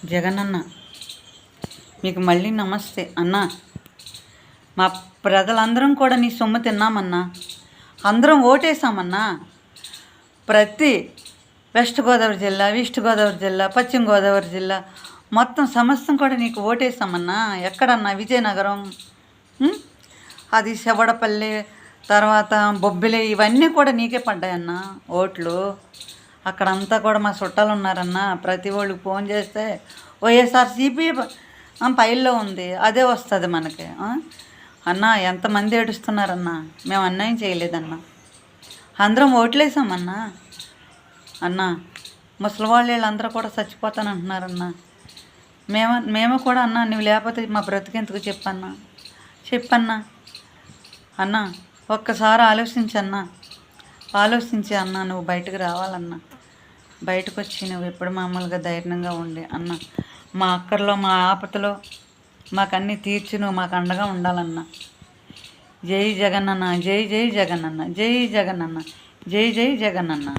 జగనన్న మీకు మళ్ళీ నమస్తే అన్నా. మా ప్రజలందరం కూడా నీ సొమ్ము తిన్నామన్నా, అందరం ఓటేసామన్నా. ప్రతి వెస్ట్ గోదావరి జిల్లా, ఈస్ట్ గోదావరి జిల్లా, పశ్చిమ గోదావరి జిల్లా మొత్తం సమస్తం కూడా నీకు ఓటేసామన్నా. ఎక్కడన్నా విజయనగరం, అది శవడపల్లి, తర్వాత బొబ్బిలి, ఇవన్నీ కూడా నీకే పడ్డాయన్నా ఓట్లు. అక్కడంతా కూడా మా చుట్టాలు ఉన్నారన్నా. ప్రతి వాళ్ళకి ఫోన్ చేస్తే వైఎస్ఆర్సీపీ పైల్లో ఉంది, అదే వస్తుంది మనకి. అన్నా ఎంతమంది ఏడుస్తున్నారన్నా. మేము అన్యాయం చేయలేదన్నా, అందరం ఓట్లేసామన్నా. అన్నా ముసలి వీళ్ళందరూ కూడా చచ్చిపోతానంటున్నారన్నా. మేము కూడా అన్నా, నువ్వు లేకపోతే మా బ్రతికెందుకు చెప్పన్నా. అన్నా ఒక్కసారి ఆలోచించన్నా, ఆలోచించి అన్నా నువ్వు బయటకు రావాలన్నా. బయటకు వచ్చి నువ్వు ఎప్పుడు మామూలుగా ధైర్యంగా ఉండి అన్న, మా అక్కర్లో మా ఆపదలో మాకన్నీ తీర్చి నువ్వు మాకు అండగా ఉండాలన్నా. జై జగనన్న, జై జై జగనన్న, జై జగనన్న, జై జై జగనన్న.